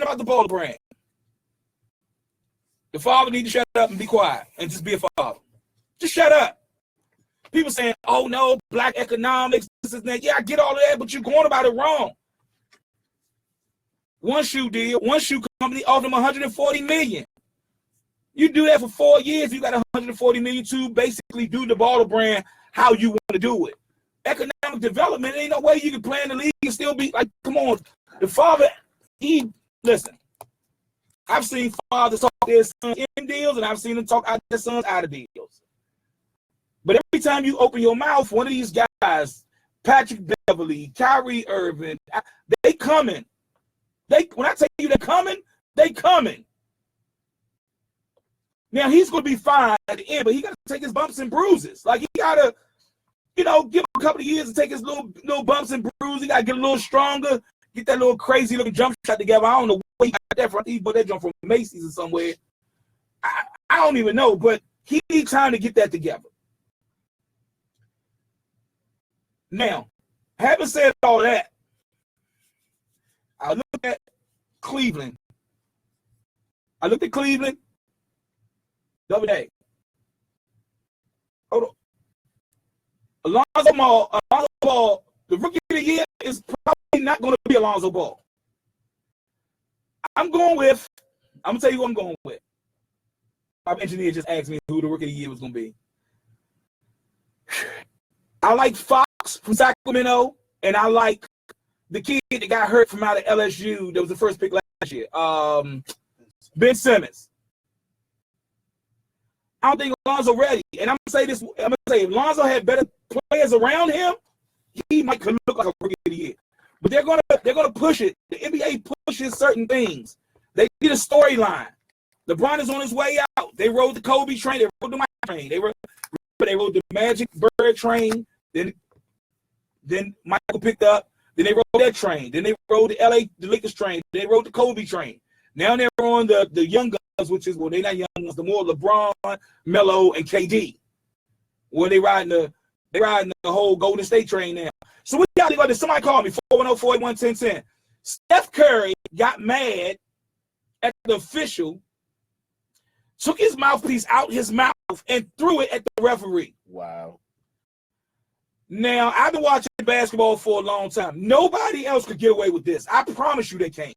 about the baller brand. The father need to shut up and be quiet and just be a father. Just shut up. People saying, oh no, black economics, this is that. Yeah, I get all of that, but you're going about it wrong. One shoe company offered them $140 million. You do that for 4 years, you got $140 million to basically do the baller brand how you want to do it. Economic development, ain't no way you can play in the league and still be like, come on. The father, listen. I've seen fathers talk their sons in deals, and I've seen them talk their sons out of deals. But every time you open your mouth, one of these guys, Patrick Beverly, Kyrie Irving, they coming. When I tell you they're coming, they coming. Now he's going to be fine at the end, but he got to take his bumps and bruises. Like he got to, give him a couple of years to take his little bumps and bruises. He got to get a little stronger, get that little crazy looking jump shot together. I don't know where he got that from. He bought that jump from Macy's or somewhere. I don't even know, but he needs time to get that together. Now, having said all that, I looked at Cleveland. The other day. Hold on. Alonzo Ball, the rookie of the year is probably not going to be Alonzo Ball. I'm going to tell you who I'm going with. My engineer just asked me who the rookie of the year was going to be. I like Fox from Sacramento, and I like the kid that got hurt from out of LSU. That was the first pick last year. Ben Simmons. I don't think Alonzo ready. And I'm going to say if Alonzo had better players around him, he might look like a rookie of the year. But they're gonna push it. The NBA pushes certain things. They did a storyline. LeBron is on his way out. They rode the Kobe train. They rode the Mike train. They rode the Magic Bird train. Then Michael picked up. Then they rode that train. Then they rode the Lakers train. Then they rode the Kobe train. Now they're on the young guns, which is, well, they're not young ones. The more LeBron, Melo, and KD. Well, they riding the whole Golden State train now. So what y'all think about this? Somebody called me, 410-481-1010. Steph Curry got mad at the official, took his mouthpiece out his mouth, and threw it at the referee. Wow. Now, I've been watching basketball for a long time. Nobody else could get away with this. I promise you they can't.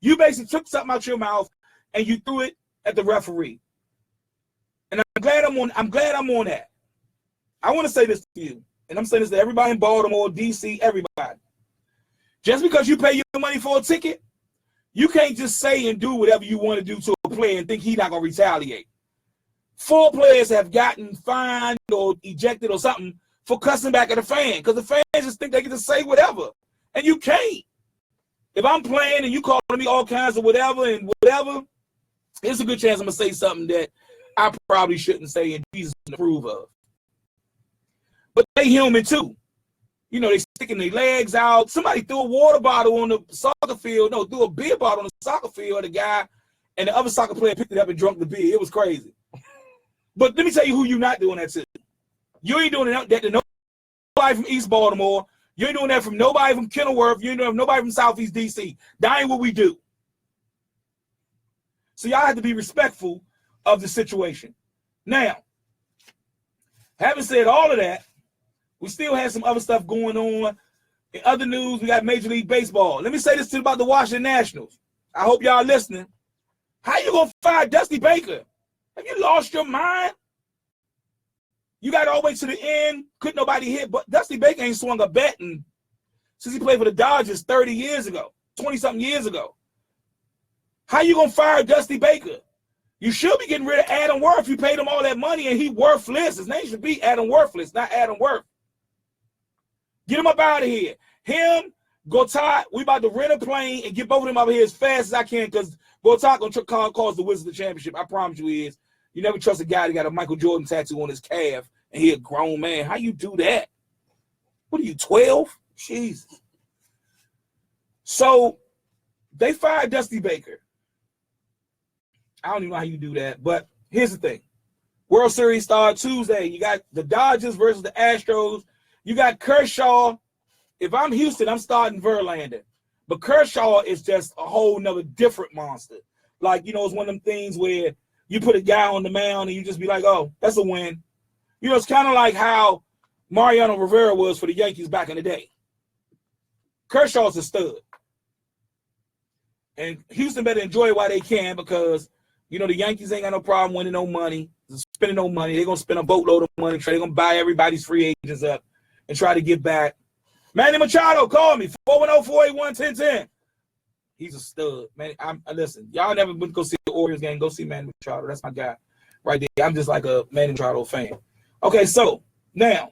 You basically took something out your mouth and you threw it at the referee. And I'm glad I'm on that. I want to say this to you, and I'm saying this to everybody in Baltimore, DC, everybody. Just because you pay your money for a ticket, you can't just say and do whatever you want to do to a player and think he's not going to retaliate. 4 players have gotten fined or ejected or something for cussing back at a fan, because the fans just think they get to say whatever, and you can't. If I'm playing and you calling me all kinds of whatever, there's a good chance I'm going to say something that I probably shouldn't say and Jesus doesn't approve of. But they human too. They sticking their legs out. Somebody threw a water bottle on the soccer field. No, threw a beer bottle on the soccer field at a guy, and the other soccer player picked it up and drunk the beer. It was crazy. But let me tell you who you're not doing that to. You ain't doing that to nobody from East Baltimore. You ain't doing that from nobody from Kenilworth. You ain't doing that from nobody from Southeast DC. That ain't what we do. So y'all have to be respectful of the situation. Now, having said all of that, we still have some other stuff going on. In other news, we got Major League Baseball. Let me say this about the Washington Nationals. I hope y'all listening. How you gonna fire Dusty Baker? Have you lost your mind? You got all the way to the end, couldn't nobody hit, but Dusty Baker ain't swung a bat since he played for the Dodgers 30 years ago, 20-something years ago. How you gonna fire Dusty Baker? You should be getting rid of Adam Worth. You paid him all that money and he worthless. His name should be Adam Worthless, not Adam Worth. Get him up out of here. Him, Gortat, we about to rent a plane and get both of them over here as fast as I can, because Gortat gonna cause the Wizards the championship. I promise you he is. You never trust a guy that got a Michael Jordan tattoo on his calf and he a grown man. How you do that? What are you, 12? Jesus. So they fired Dusty Baker. I don't even know how you do that, but here's the thing. World Series start Tuesday. You got the Dodgers versus the Astros. You got Kershaw. If I'm Houston, I'm starting Verlander. But Kershaw is just a whole nother different monster. Like, you know, it's one of them things where you put a guy on the mound and you just be like, oh, that's a win. You know, it's kind of like how Mariano Rivera was for the Yankees back in the day. Kershaw's a stud. And Houston better enjoy it while they can because, you know, the Yankees ain't got no problem winning no money, spending no money. They're going to spend a boatload of money. They're going to buy everybody's free agents up and try to get back. Manny Machado, call me, 410-481-1010. He's a stud, man. Listen, y'all never been to go see the Orioles game. Go see Manny Machado. That's my guy right there. I'm just like a Manny Machado fan. Okay, so now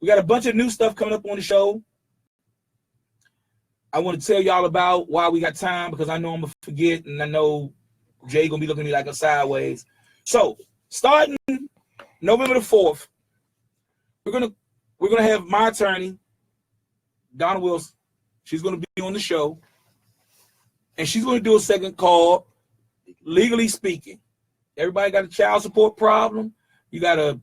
we got a bunch of new stuff coming up on the show. I want to tell y'all about why we got time because I know I'm going to forget and I know Jay going to be looking at me like a sideways. So starting November the 4th, we're gonna have my attorney, Donna Wilson. She's going to be on the show. And she's going to do a segment called Legally Speaking. Everybody got a child support problem. You got a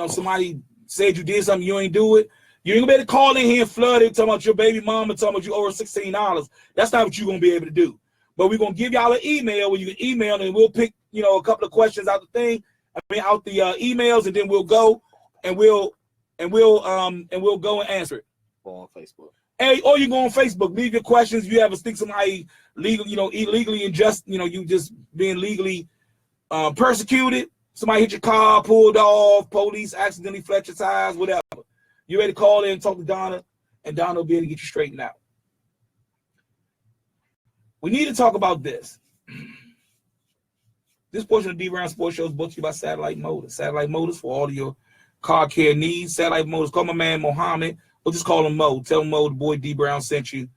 somebody said you did something, you ain't do it. You ain't going to be able to call in here and flood it, talking about your baby mama, talking about you owe her $16. That's not what you're going to be able to do. But we're going to give y'all an email where you can email and we'll pick, a couple of questions out the emails, and then we'll go and we'll go and answer it. On Facebook. Hey, or you go on Facebook, leave your questions. If you ever think somebody illegally unjust, you just being legally persecuted. Somebody hit your car, pulled off, police accidentally flat your tires, whatever. You ready to call in and talk to Donna, and Donna will be able to get you straightened out. We need to talk about this. This portion of D Brown Sports Show is brought to you by Satellite Motors. Satellite Motors for all of your car care needs. Satellite Motors. Call my man Mohammed. Or just call him Mo. Tell him Mo, the boy D Brown sent you.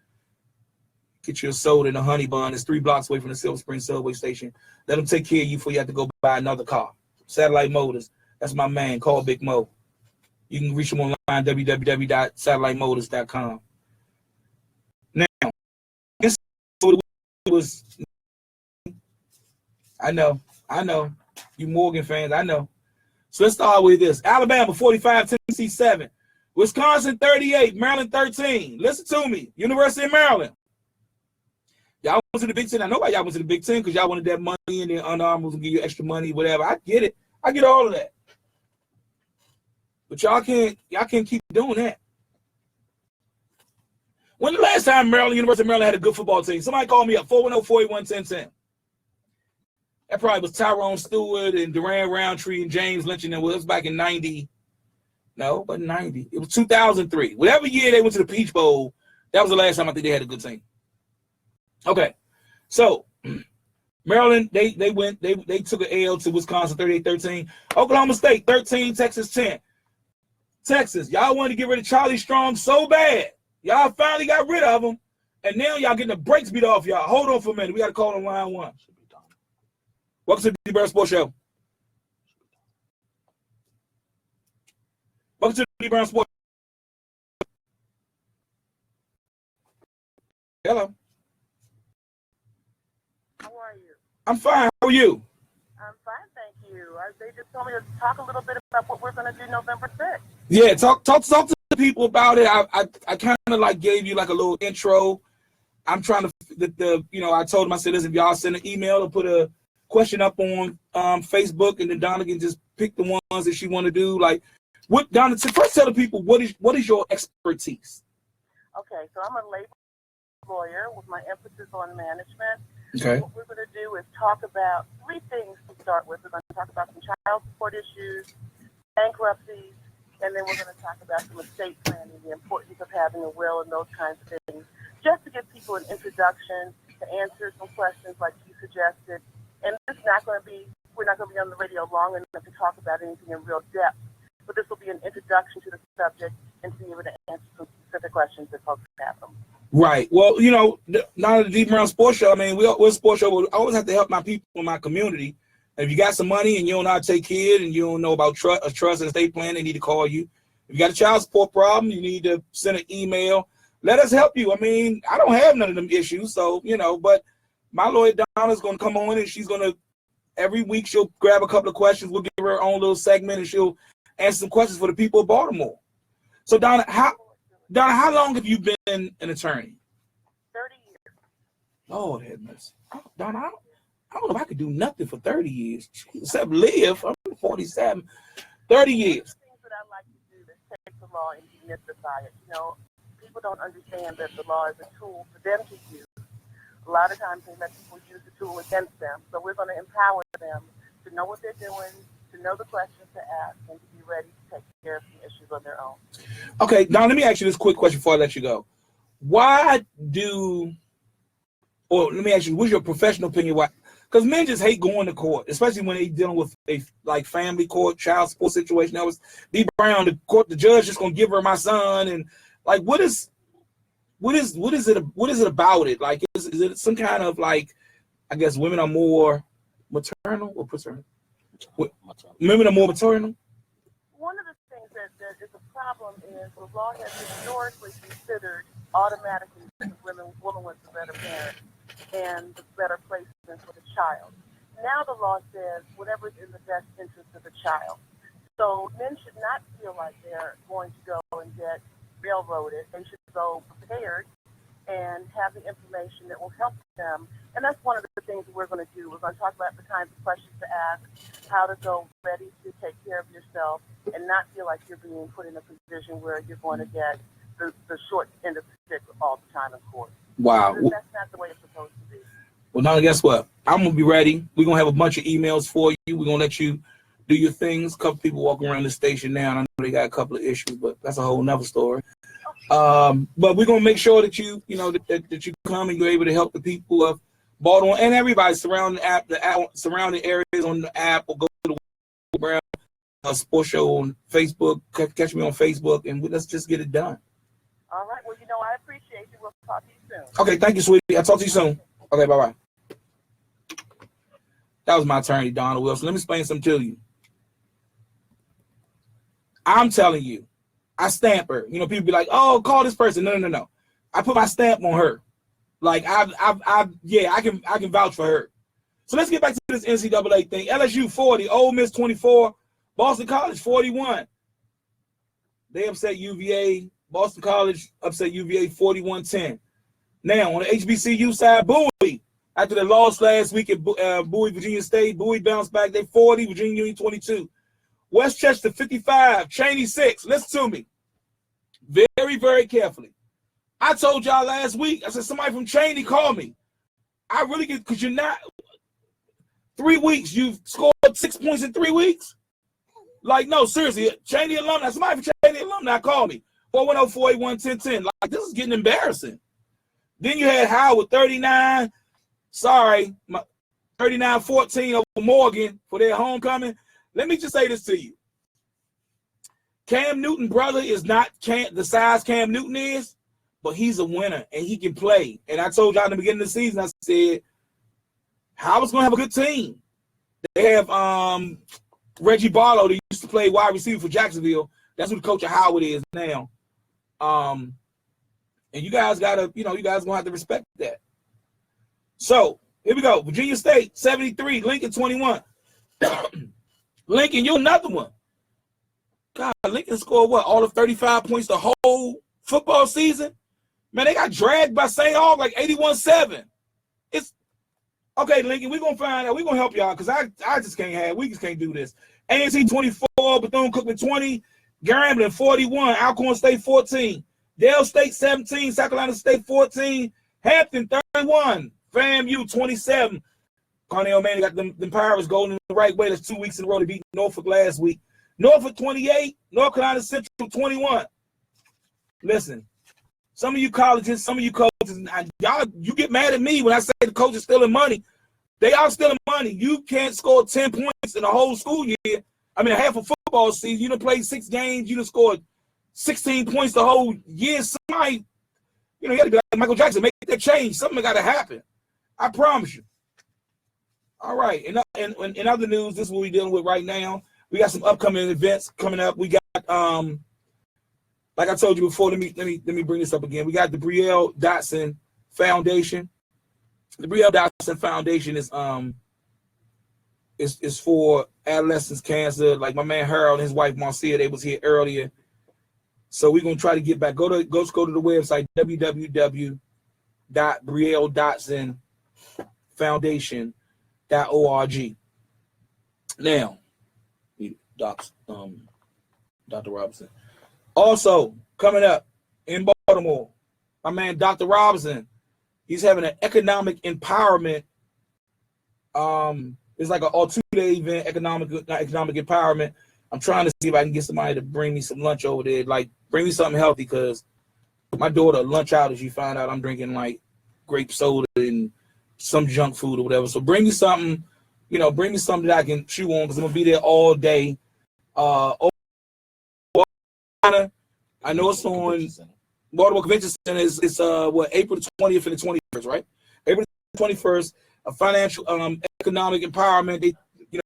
Get you a soda and a honey bun. It's 3 blocks away from the Silver Spring subway station. Let him take care of you before you have to go buy another car. Satellite Motors. That's my man. Call Big Mo. You can reach him online, www.satellitemotors.com. Now, this was, I know, you Morgan fans, I know. So let's start with this. Alabama 45, Tennessee 7. Wisconsin 38, Maryland 13. Listen to me. University of Maryland. Y'all went to the Big Ten. I know why y'all went to the Big Ten because y'all wanted that money and then Under Armour was going to give you extra money, whatever. I get it. I get all of that. But y'all can't keep doing that. When the last time University of Maryland had a good football team? Somebody called me up, 410-481-1010. That probably was Tyrone Stewart and Duran Roundtree and James Lynch, and it was back in 90. No, but 90. It was 2003. Whatever year they went to the Peach Bowl, that was the last time I think they had a good team. Okay, so Maryland, they took an L to Wisconsin 38-13. Oklahoma State 13, Texas 10. Texas, y'all wanted to get rid of Charlie Strong so bad. Y'all finally got rid of him, and now y'all getting the brakes beat off y'all. Hold on for a minute. We got to call on line 1. Welcome to the D Brown Sports Show. Welcome to the D Brown Sports. Hello. How are you? I'm fine. How are you? I'm fine, thank you. They just told me to talk a little bit about what we're going to do November 6th. Yeah, talk to the people about it. I kind of like gave you like a little intro. I'm trying to I told them, I said, listen, if y'all send an email or put a question up on Facebook, and then Donna can just pick the ones that she want to do. Like, what, Donna? First, tell the people what is your expertise. Okay, so I'm a labor lawyer with my emphasis on management. Okay. What we're going to do is talk about 3 things to start with. We're going to talk about some child support issues, bankruptcies, and then we're going to talk about some estate planning, the importance of having a will and those kinds of things, just to give people an introduction to answer some questions like you suggested. And we're not going to be on the radio long enough to talk about anything in real depth, but this will be an introduction to the subject and to be able to answer some specific questions if folks have them. Right. Well, now the D Brown Sports Show, I mean, we're a sports show. I always have to help my people in my community. And if you got some money and you don't know how to take care and you don't know about trust and estate plan, they need to call you. If you got a child support problem, you need to send an email. Let us help you. I mean, I don't have none of them issues, so, but my lawyer Donna's going to come on and she's going to, every week she'll grab a couple of questions. We'll give her own little segment and she'll answer some questions for the people of Baltimore. So, Donna, Donna, how long have you been an attorney? 30 years. Lord have mercy. Donna, I don't know if I could do nothing for 30 years. Except live. I'm 47. 30 years. One of the things that I like to do is take the law and demystify it. You know, people don't understand that the law is a tool for them to use. A lot of times they let people use the tool against them. So we're going to empower them to know what they're doing, to know the questions to ask, and to be ready to take care of the issues on their own. Okay, now let me ask you this quick question before I let you go. Let me ask you, what's your professional opinion? Why? Because men just hate going to court, especially when they're dealing with a family court, child support situation. That was D. Brown, the judge just gonna give her my son, and like, what is it about it? Like, is it some kind of, like, I guess women are more maternal or paternal? Women are more maternal? One of the things that is a problem is the law has historically considered automatically that women was the better parent and the better placement for the child. Now the law says whatever is in the best interest of the child. So men should not feel like they're going to go and get railroaded. They should go prepared and have the information that will help them. And that's one of the things that we're going to do. We're going to talk about the kinds of questions to ask, how to go ready to take care of yourself and not feel like you're being put in a position where you're going to get the short end of the stick all the time in court. Wow. That's not the way it's supposed to be. Well, now guess what? I'm going to be ready. We're going to have a bunch of emails for you. We're going to let you do your things. A couple people walking around the station now, and I know they got a couple of issues, but that's a whole nother story. But we're going to make sure that you you come and you're able to help the people of Baltimore and everybody surrounding the surrounding areas on the app, or go to the Brown Sports Show on Facebook. Catch me on Facebook, and let's just get it done. All right. Well, I appreciate you. We'll talk to you soon. Okay. Thank you, sweetie. I'll talk to you soon. Okay. Bye-bye. That was my attorney, Donna Wilson. Let me explain something to you. I'm telling you, I stamp her. People be like, "Oh, call this person." No. I put my stamp on her. Like I can vouch for her. So let's get back to this NCAA thing. LSU 40, Ole Miss 24, Boston College 41. They upset UVA. Boston College upset UVA 41-10. Now on the HBCU side, Bowie, after the loss last week at Bowie, Virginia State, Bowie bounced back. They 40, Virginia Union 22. Westchester 55, Cheney 6. Listen to me very, very carefully. I told y'all last week, I said somebody from Cheney called me. I really get, because you're not, 3 weeks, you've scored 6 points in 3 weeks? Like, no, seriously, Cheney alumni, somebody from Cheney alumni called me. 410-481-1010. Like, this is getting embarrassing. Then you had Howard 39, 39-14 over Morgan for their homecoming. Let me just say this to you. Cam Newton, brother, is not the size Cam Newton is, but he's a winner and he can play. And I told y'all in the beginning of the season, I said, Howard's going to have a good team. They have Reggie Barlow, that used to play wide receiver for Jacksonville. That's who the coach of Howard is now. And you guys gotta, you guys gonna have to respect that. So here we go. Virginia State 73, Lincoln 21. Lincoln, you're another one. God, Lincoln scored what? All of 35 points the whole football season. Man, they got dragged by St. Aug like 81-7. It's okay, Lincoln. We're gonna find out. We're gonna help y'all because we just can't do this. A&T 24, Bethune-Cookman 20, Grambling 41, Alcorn State 14, Dale State 17, South Carolina State 14, Hampton 31, FAMU 27. Cornell Manning got them Pirates going in the right way. That's 2 weeks in a row. They beat Norfolk last week. Norfolk 28, North Carolina Central 21. Listen, some of you colleges, some of you coaches, y'all, you get mad at me when I say the coach is stealing money. They are stealing money. You can't score 10 points in a whole school year. I mean, half a football season. You done played 6 games. You done scored 16 points the whole year. Somebody, you got to be like Michael Jackson. Make that change. Something got to happen. I promise you. All right. And in other news, this is what we're dealing with right now. We got some upcoming events coming up. We got, like I told you before, let me bring this up again. We got the Brielle Dotson Foundation. The Brielle Dotson Foundation is for adolescents cancer. Like my man Harold and his wife Marcia, they was here earlier. So we're gonna try to get back. Go to the website www.brielle.foundation.org. Now, Dr. Robinson. Also coming up in Baltimore, my man Dr. Robinson. He's having an economic empowerment. It's like a 2-day event, economic empowerment. I'm trying to see if I can get somebody to bring me some lunch over there. Like, bring me something healthy, because my daughter lunch out, as you find out, I'm drinking like grape soda and some junk food or whatever. So bring me something, bring me something that I can chew on, because I'm gonna be there all day. I know it's on Baltimore Convention Center. It's April the 20th and the 21st, right? April the 21st, a financial economic empowerment. If you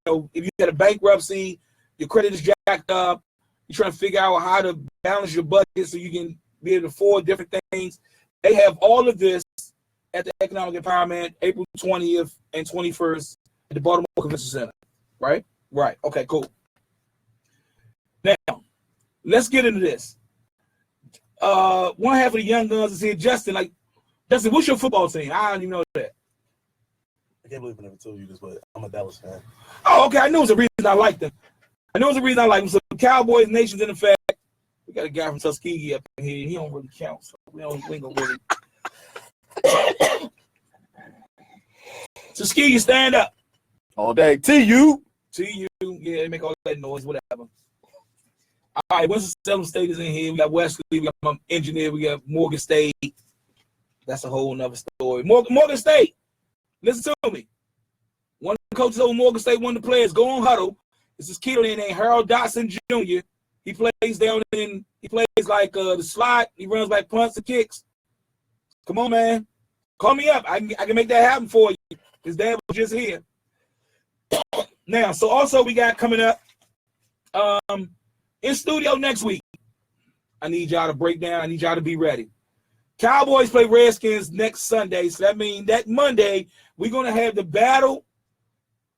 had a bankruptcy, your credit is jacked up, you're trying to figure out how to balance your budget so you can be able to afford different things. They have all of this at the economic empowerment, April 20th and 21st at the Baltimore Convention Center, right? Right. Okay, cool. Now, let's get into this. One half of the young guns is here. Justin, what's your football team? I don't even know that. I can't believe I never told you this, but I'm a Dallas fan. Oh, okay. I know it's a reason I like them. So Cowboys Nation's in effect. We got a guy from Tuskegee up in here. He don't really count, so we ain't gonna really. Tuskegee, stand up. All day. TU. Yeah, they make all that noise, whatever. All right, Winston-Salem State is in here. We got Wesley, we got my engineer, we got Morgan State. That's a whole nother story. Morgan State, listen to me. One of the coaches over Morgan State, one of the players, go on huddle. This is kid named Harold Dotson Jr. He plays like the slot. He runs like punts and kicks. Come on, man. Call me up. I can make that happen for you. His dad was just here. Now, so also we got coming up in studio next week. I need y'all to break down. I need y'all to be ready. Cowboys play Redskins next Sunday. So that means that Monday we're going to have the battle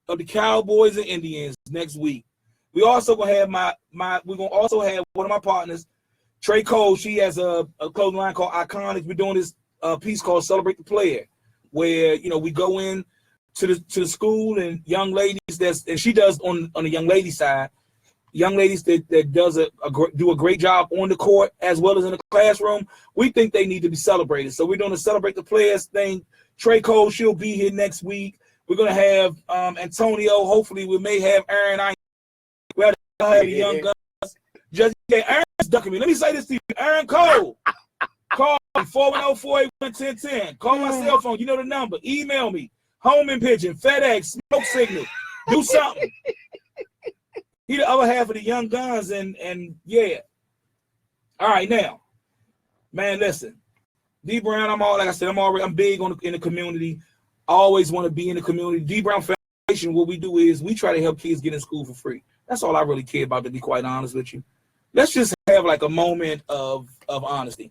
of the Cowboys and Indians next week. We also going to have we're going to also have one of my partners, Trey Cole. She has a clothing line called Iconics. We're doing this piece called Celebrate the Player, where we go in to the school and young ladies and she does on the young lady side, young ladies that do a great job on the court as well as in the classroom. We think they need to be celebrated. So we're going to Celebrate the Players thing. Trey Cole, she'll be here next week. We're going to have Antonio. Hopefully we may have Aaron. We'll have the young guns. Just Aaron's ducking me. Let me say this to you. Aaron Cole. Call me 410-481-1010. Call my cell phone. You know the number. Email me. Home and Pigeon, FedEx, Smoke Signal. Do something. He the other half of the young guns, and yeah. All right, now, man, listen. D Brown, I'm big in the community. I always want to be in the community. D Brown Foundation, what we do is we try to help kids get in school for free. That's all I really care about, to be quite honest with you. Let's just have like a moment of honesty.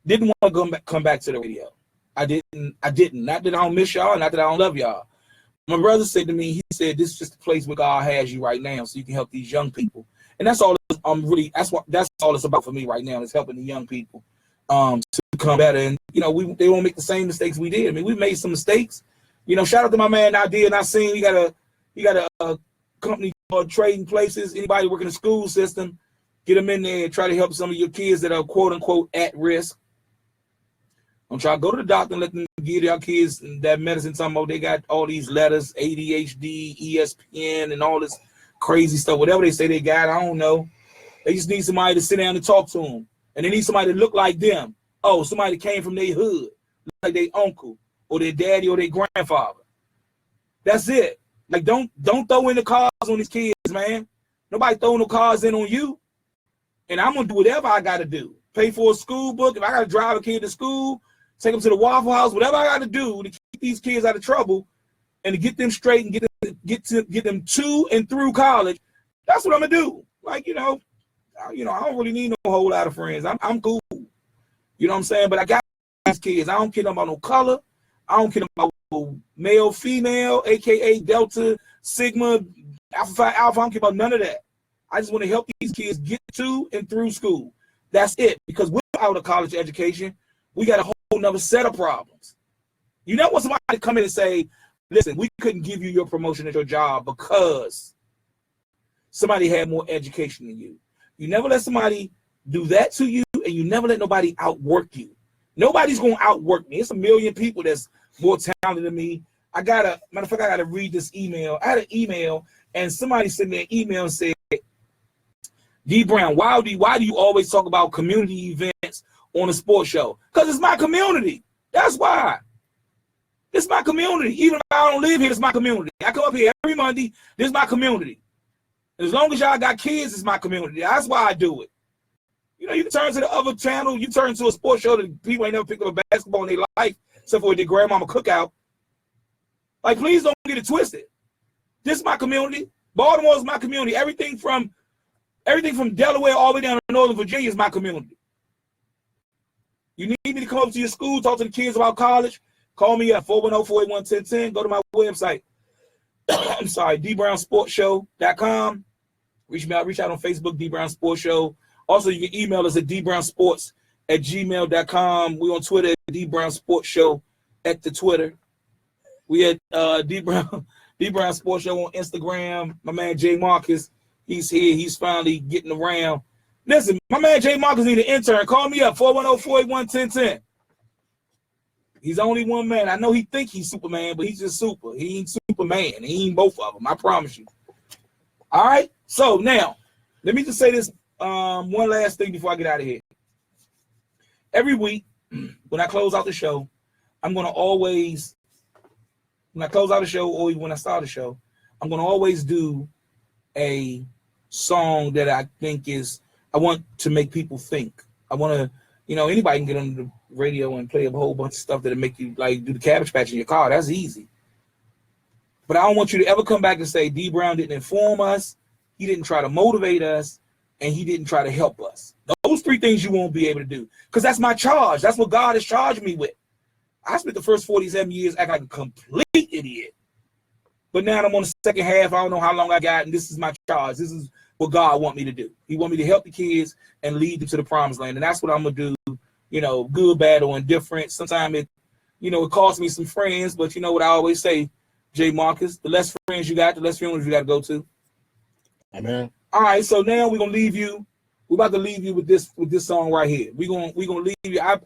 Didn't want to come back to the radio. I didn't. Not that I don't miss y'all, not that I don't love y'all. My brother said to me, he said, this is just the place where God has you right now so you can help these young people. And that's all that's all it's about for me right now, is helping the young people to come better. And, they won't make the same mistakes we did. I mean, we made some mistakes. Shout out to my man Nadia Nassim. He got a company called Trading Places. Anybody working in the school system, get them in there and try to help some of your kids that are quote unquote at risk. Don't try to go to the doctor and let them give your kids that medicine. Talking about they got all these letters, ADHD, ESPN, and all this crazy stuff. Whatever they say they got, I don't know. They just need somebody to sit down and talk to them. And they need somebody to look like them. Oh, somebody came from their hood, like their uncle or their daddy or their grandfather. That's it. Like, don't throw in the cars on these kids, man. Nobody throwing no cars in on you. And I'm going to do whatever I got to do. Pay for a school book. If I got to drive a kid to school, take them to the Waffle House, whatever I got to do to keep these kids out of trouble and to get them straight and get them to and through college, that's what I'm going to do. Like, I don't really need no whole lot of friends. I'm cool. You know what I'm saying? But I got these kids. I don't care about no color. I don't care about male, female, a.k.a. Delta, Sigma, Alpha Phi Alpha. I don't care about none of that. I just want to help these kids get to and through school. That's it. Because without a college education, we got a whole nother set of problems. You never want somebody to come in and say, listen, we couldn't give you your promotion at your job because somebody had more education than you. You never let somebody do that to you, and you never let nobody outwork you. Nobody's going to outwork me. It's a million people that's more talented than me. Matter of fact, I got to read this email. I had an email, and somebody sent me an email and said, D Brown, why do you always talk about community events on a sports show? Because it's my community. That's why. It's my community. Even if I don't live here, it's my community. I come up here every Monday. This is my community. As long as y'all got kids, it's my community. That's why I do it. You know, you can turn to the other channel. You turn to a sports show that people ain't never picked up a basketball in their life, except for their grandmama cookout. Like, please don't get it twisted. This is my community. Baltimore is my community. Everything from Delaware all the way down to Northern Virginia is my community. You need me to come up to your school, talk to the kids about college, call me at 410-481-1010. Go to my website. I'm sorry, dbrownsportshow.com. Reach out on Facebook, D Brown Sports Show. Also, you can email us at dbrownsports@gmail.com. We're on Twitter at D Brown Sports Show at the Twitter. We at D Brown Sports Show on Instagram. My man Jay Marcus, he's here. He's finally getting around. Listen, my man Jay Marcus need an intern. Call me up, 410-481-1010. He's only one man. I know he think he's Superman, but he's just super. He ain't Superman. He ain't both of them. I promise you. All right? So now, let me just say this one last thing before I get out of here. Every week, when I close out the show, I'm going to always, when I close out the show or even when I start the show, I'm going to always do a song that I think is, I want to make people think. I want to, anybody can get on the radio and play a whole bunch of stuff that'll make you like do the Cabbage Patch in your car. That's easy. But I don't want you to ever come back and say D Brown didn't inform us, he didn't try to motivate us, and he didn't try to help us. Those three things you won't be able to do, because that's my charge. That's what God has charged me with. I spent the first 47 years acting like a complete idiot. But now I'm on the second half. I don't know how long I got, and this is my charge. This is what God wants me to do. He wants me to help the kids and lead them to the promised land, and that's what I'm going to do, good, bad, or indifferent. Sometimes it costs me some friends, but you know what I always say, Jay Marcus, the less friends you got, the less funerals you got to go to. Amen. All right, so now we're gonna leave you. We're about to leave you with this song right here. We're gonna leave you. I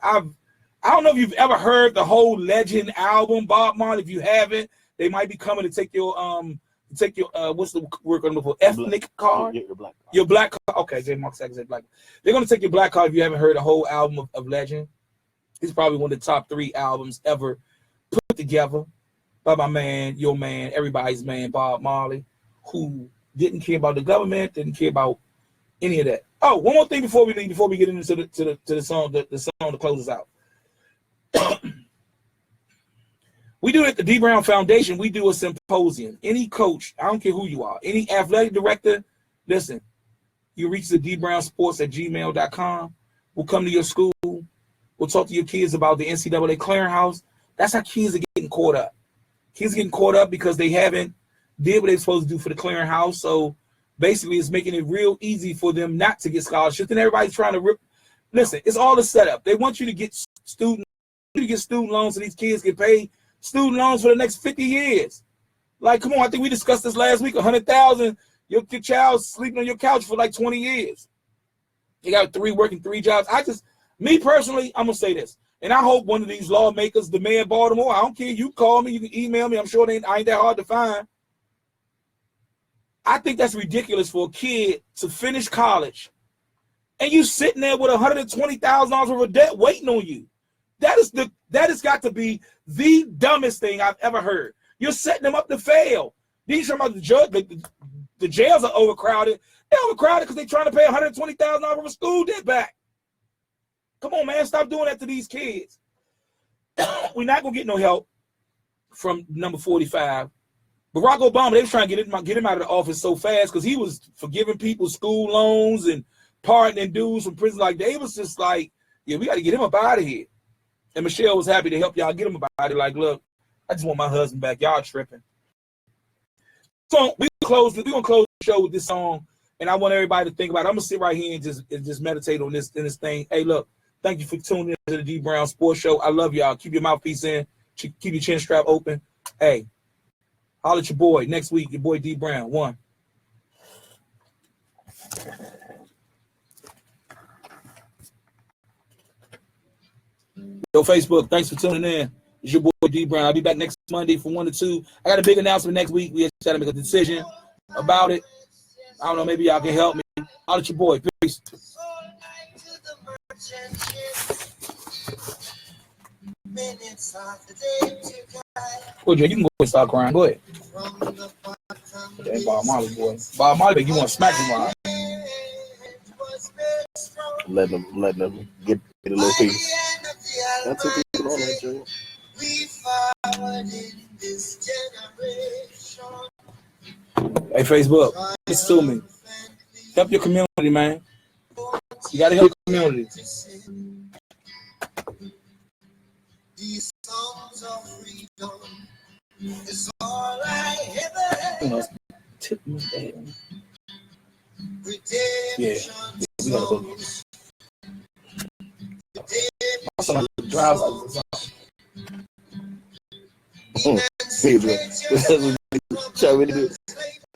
don't know if you've ever heard the whole Legend album, Bob Marley. If you haven't, they might be coming to take your what's the word I'm looking for? Ethnic card. Your black card. Your black card. Okay, Jay Marcus said black. They're gonna take your black card if you haven't heard the whole album of Legend. It's probably one of the top 3 albums ever put together by my man, your man, everybody's man, Bob Marley, who didn't care about the government, didn't care about any of that. Oh, one more thing before we leave, before we get into the song, the song to close us out. We do it at the D Brown Foundation. We do a symposium. Any coach, I don't care who you are, any athletic director, listen, you reach the dbrownsports@gmail.com. We'll come to your school. We'll talk to your kids about the NCAA clearinghouse. That's how kids are getting caught up. Kids are getting caught up because they haven't did what they're supposed to do for the clearinghouse. So basically it's making it real easy for them not to get scholarships. And everybody's trying to listen, it's all a setup. They want you to get student loans so these kids can pay student loans for the next 50 years. Like, come on, I think we discussed this last week, 100,000, your child's sleeping on your couch for like 20 years. You got working 3 jobs. Me personally, I'm gonna say this. And I hope one of these lawmakers, the mayor of Baltimore, I don't care, you call me, you can email me, I'm sure I ain't that hard to find. I think that's ridiculous for a kid to finish college and you sitting there with $120,000 worth of debt waiting on you. That has got to be the dumbest thing I've ever heard. You're setting them up to fail. These are about the jails are overcrowded. They're overcrowded because they're trying to pay $120,000 worth of school debt back. Come on, man, stop doing that to these kids. We're not gonna get no help from number 45. Barack Obama, they was trying to get him out of the office so fast because he was forgiving people school loans and pardoning dudes from prison. Like, they was just like, yeah, we got to get him up out of here. And Michelle was happy to help y'all get him up out of here. Like, look, I just want my husband back. Y'all tripping. So we're gonna close the show with this song. And I want everybody to think about it. I'm gonna sit right here and just meditate on this thing. Hey, look, thank you for tuning in to the D Brown Sports Show. I love y'all. Keep your mouthpiece in. Keep your chin strap open. Hey, holler at your boy next week. Your boy D Brown. One. Yo, Facebook, thanks for tuning in. It's your boy D Brown. I'll be back next Monday from 1 to 2. I got a big announcement next week. We have to make a decision about it. I don't know, maybe y'all can help me. I'll let your boy. Peace. Well, Jay, you can go and start crying. Go ahead. Okay, Bob Marley, boy. Bob Marley, you want to smack him, Bob? Letting them get a little piece. That's what people on that joint. Hey, Facebook, listen to me. Help your community, man. You got to help your community. These songs of freedom is all I ever tip my dad. Yeah, we gotta go. My son drives like this.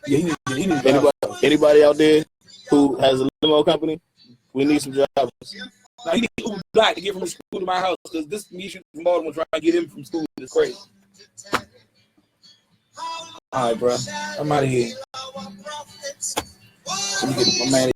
Yeah, he need anybody out there who has a limo company, we need some drivers. Now he need Uber Black to get from school to my house because this mission from Baltimore trying to get him from school is crazy. All right, bro. I'm out of here. Let me get my man.